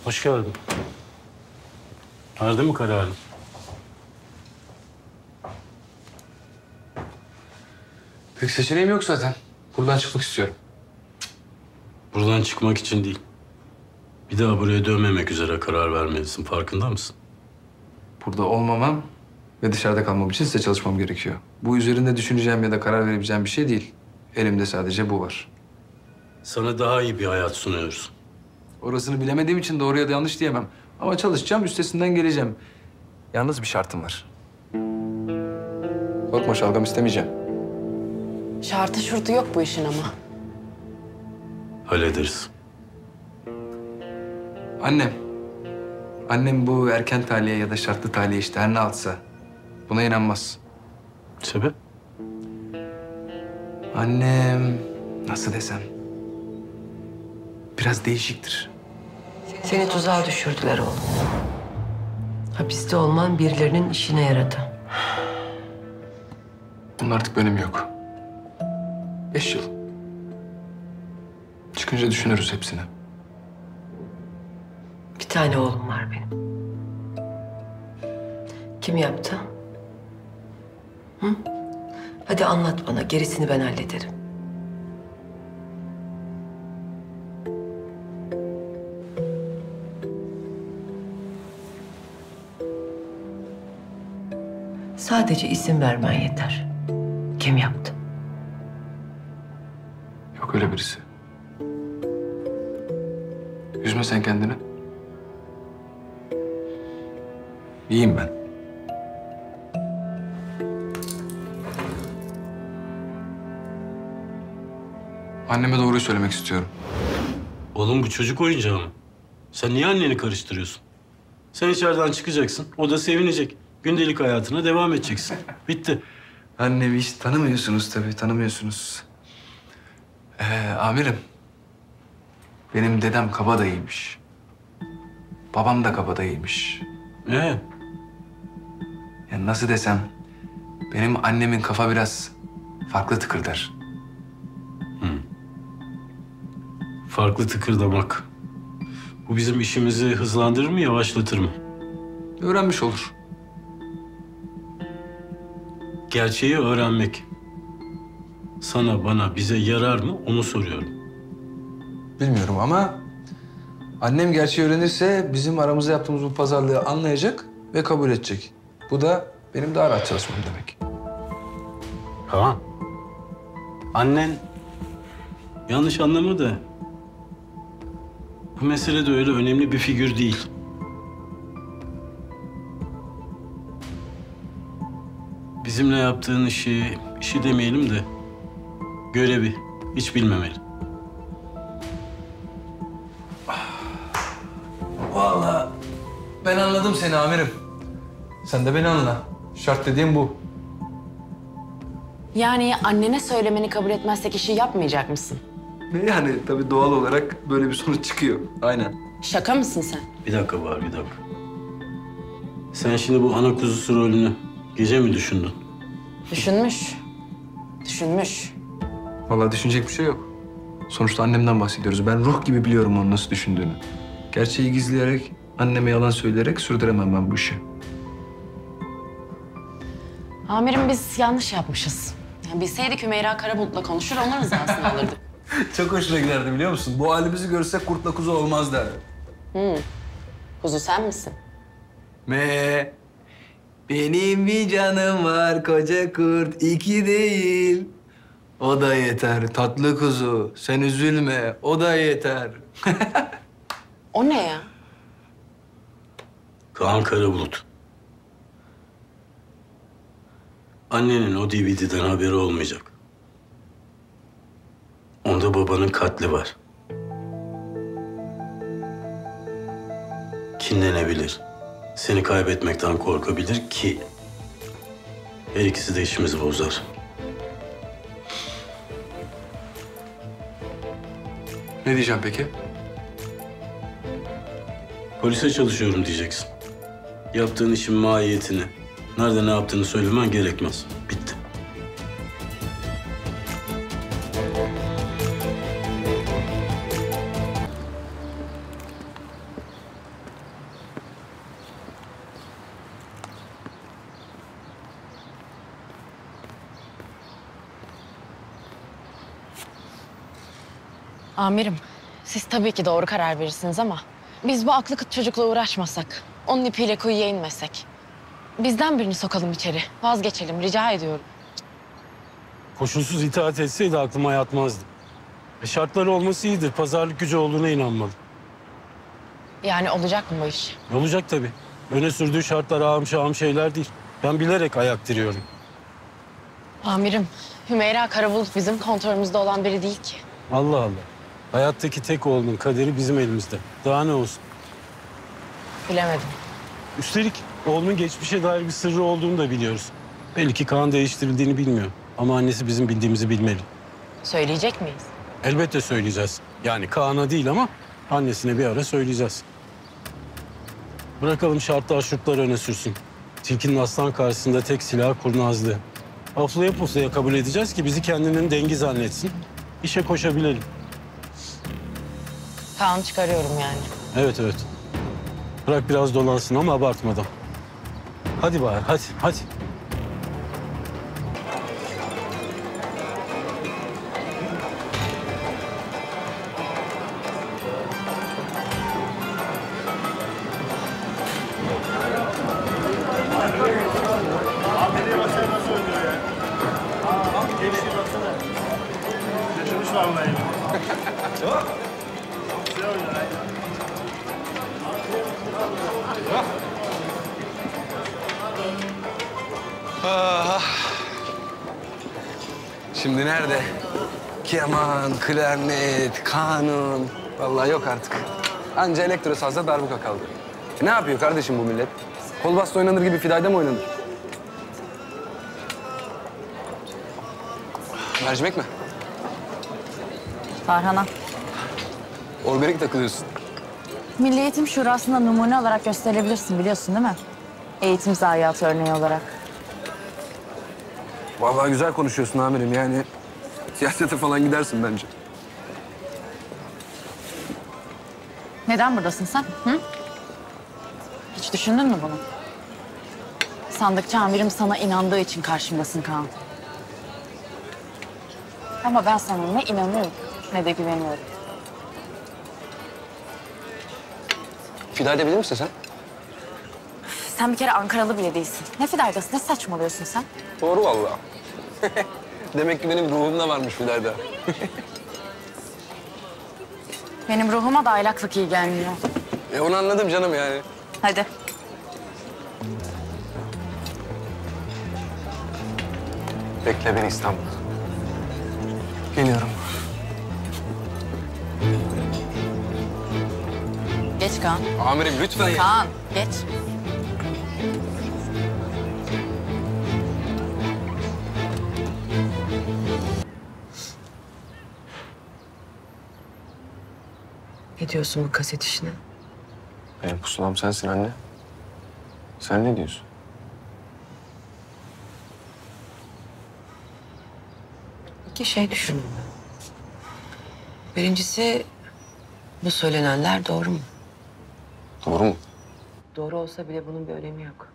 Hoş geldin. Verdin mi kararını? Pek seçeneğim yok zaten. Buradan çıkmak istiyorum. Buradan çıkmak için değil. Bir daha buraya dönmemek üzere karar vermelisin. Farkında mısın? Burada olmamam ve dışarıda kalmam için size çalışmam gerekiyor. Bu üzerinde düşüneceğim ya da karar verebileceğim bir şey değil. Elimde sadece bu var. Sana daha iyi bir hayat sunuyoruz. Orasını bilemediğim için doğru ya da yanlış diyemem. Ama çalışacağım, üstesinden geleceğim. Yalnız bir şartım var. Korkma, şalgam istemeyeceğim. Şartı şurtu yok bu işin ama. Hallederiz. Annem. Annem bu erken tahliye ya da şartlı tahliye işte her ne altsa buna inanmaz. Sebep? Annem nasıl desem biraz değişiktir. Seni tuzağa düşürdüler oğlum. Hapiste olman birilerinin işine yaradı. Bunun artık bir önemi yok. 5 yıl. Çıkınca düşünürüz hepsini. Bir tane oğlum var benim. Kim yaptı? Hı? Hadi anlat bana, gerisini ben hallederim. Sadece isim vermen yeter. Kim yaptı? Yok öyle birisi. Üzme sen kendini. İyiyim ben. Anneme doğruyu söylemek istiyorum. Oğlum bu çocuk oyuncağı mı? Sen niye anneni karıştırıyorsun? Sen içeriden çıkacaksın. O da sevinecek. Gündelik hayatına devam edeceksin. Bitti. Annemi hiç tanımıyorsunuz tabii, tanımıyorsunuz. Amirim. Benim dedem kabadayıymış. Babam da kabadayıymış. Yani nasıl desem, benim annemin kafa biraz farklı tıkırdar. Farklı tıkırdamak. Bu bizim işimizi hızlandırır mı, yavaşlatır mı? Öğrenmiş olur. Gerçeği öğrenmek sana, bana, bize yarar mı onu soruyorum. Bilmiyorum ama annem gerçeği öğrenirse bizim aramızda yaptığımız bu pazarlığı anlayacak ve kabul edecek. Bu da benim daha rahat çalışmam demek. Kaan, annen yanlış anlama da bu mesele de öyle önemli bir figür değil. Bizimle yaptığın işi demeyelim de görevi hiç bilmemeli. Vallahi ben anladım seni amirim. Sen de beni anla. Şart dediğim bu. Yani annene söylemeni kabul etmezsek işi yapmayacak mısın? Yani tabii doğal olarak böyle bir sonuç çıkıyor. Aynen. Şaka mısın sen? Bir dakika var, bir dakika. Sen şimdi bu ana kuzusu rolünü gece mi düşündün? Düşünmüş. Düşünmüş. Vallahi düşünecek bir şey yok. Sonuçta annemden bahsediyoruz. Ben ruh gibi biliyorum onun nasıl düşündüğünü. Gerçeği gizleyerek, anneme yalan söyleyerek sürdüremem ben bu işi. Amirim biz yanlış yapmışız. Yani bilseydik Hümeyra Karabulut'la konuşur onun rızasını alırdık. Çok hoşuna giderdi biliyor musun? Bu halimizi görsek kurtla kuzu olmaz derdi. Kuzu sen misin? Benim bir canım var koca kurt, iki değil. O da yeter tatlı kuzu, sen üzülme, o da yeter. O ne ya? Kaan Karabulut. Annenin o DVD'den haberi olmayacak. Onda babanın katli var. Kinlenebilir. Seni kaybetmekten korkabilir ki her ikisi de işimizi bozar. Ne diyeceğim peki? Polise çalışıyorum diyeceksin. Yaptığın işin mahiyetini, nerede ne yaptığını söylemen gerekmez. Bitti. Amirim, siz tabii ki doğru karar verirsiniz ama biz bu aklı kıt çocukla uğraşmasak, onun ipiyle kuyuya inmesek, bizden birini sokalım içeri, vazgeçelim, rica ediyorum. Koşulsuz itaat etseydi aklıma yatmazdı. Şartları olması iyidir. Pazarlık gücü olduğuna inanmalı. Yani olacak mı bu iş? Olacak tabii. Öne sürdüğü şartlar ağam şağım şeyler değil. Ben bilerek ayak diriyorum. Amirim, Hümeyra Karabulut bizim kontrolümüzde olan biri değil ki. Allah Allah. Hayattaki tek oğlunun kaderi bizim elimizde. Daha ne olsun? Bilemedim. Üstelik oğlunun geçmişe dair bir sırrı olduğunu da biliyoruz. Belki kan değiştirildiğini bilmiyor. Ama annesi bizim bildiğimizi bilmeli. Söyleyecek miyiz? Elbette söyleyeceğiz. Yani Kaan'a değil ama annesine bir ara söyleyeceğiz. Bırakalım şartlar şurtlar öne sürsün. Tilkinin aslan karşısında tek silah kurnazlığı. Aflaya puflaya kabul edeceğiz ki bizi kendinin dengi zannetsin. İşe koşabilelim. Kaan çıkarıyorum yani. Evet evet. Bırak biraz dolansın ama abartmadan. Hadi Bahar hadi hadi. Şimdi nerede? Keman, klarnet, kanun. Vallahi yok artık. Anca elektro sazda darbuka kaldı. Ne yapıyor kardeşim bu millet? Kol bastı oynanır gibi fidayda mı oynanır? Mercimek mi? Farhan'a. Organik takılıyorsun. Milli Eğitim Şurası'nda numune olarak gösterilebilirsin biliyorsun değil mi? Eğitim zayiatı örneği olarak. Vallahi güzel konuşuyorsun amirim yani. Siyasete falan gidersin bence. Neden buradasın sen? Hı? Hiç düşündün mü bunu? Sandıkçı amirim sana inandığı için karşımdasın Kaan. Ama ben sana ne inanıyorum ne de güveniyorum. Fidayda bilir misin sen? Sen bir kere Ankaralı bile değilsin. Ne fidaydası, ne saçmalıyorsun sen? Doğru vallahi. Demek ki benim ruhumda varmış fidayda. Benim ruhuma da aylaklık iyi gelmiyor. Onu anladım canım yani. Hadi. Bekle beni İstanbul. Geliyorum. Geç Kaan. Amirim lütfen ya. Kaan, geç. Ne diyorsun bu kaset işine? Benim pusulam sensin anne. Sen ne diyorsun? İki şey düşündüm ben. Birincisi, bu söylenenler doğru mu? Doğru mu? Doğru olsa bile bunun bir önemi yok.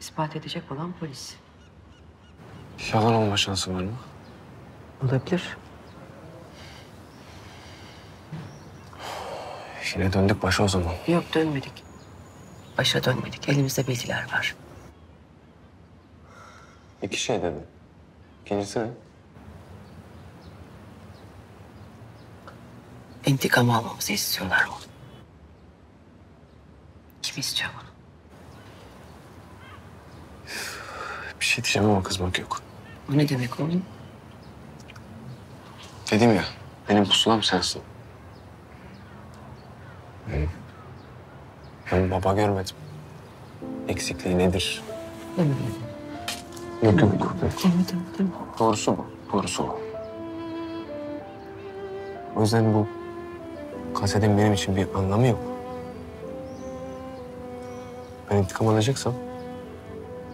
İspat edecek olan polis. Yalan olma şansı var mı? Olabilir. Yine döndük başa o zaman. Yok, dönmedik. Başa dönmedik. Elimizde bilgiler var. İki şey dedi. İkincisi ne? İntikam almamızı istiyorlar onu. Kim istiyor bunu? Bir şey diyeceğim ama kızmak yok. O ne demek oğlum? Dedim ya, benim pusulam sensin. Ben baba görmedim. Eksikliği nedir? Demedim. Yok. Demedim, değil mi? Doğrusu bu. Doğrusu bu. O yüzden bu kasetin benim için bir anlamı yok. Ben intikam alacaksam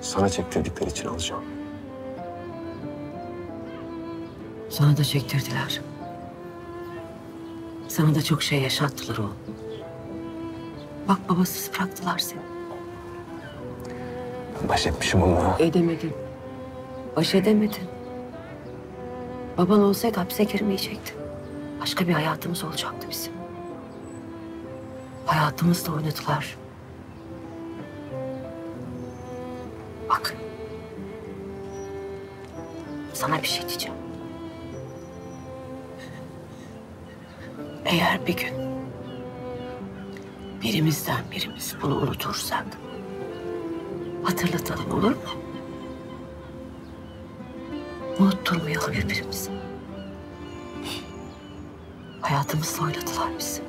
sana çektirdikleri için alacağım. Sana da çektirdiler. Sana da çok şey yaşattılar oğlum. Bak, babasız bıraktılar seni. Ben baş etmişim onunla. Edemedin. Baş edemedin. Baban olsaydı hapse girmeyecektin. Başka bir hayatımız olacaktı bizim. Hayatımızla oynadılar. Bak. Sana bir şey diyeceğim. Eğer bir gün birimiz bunu unutursak hatırlatalım, olur mu? Unutturmayalım birbirimizi. Hayatımızla oynadılar bizi.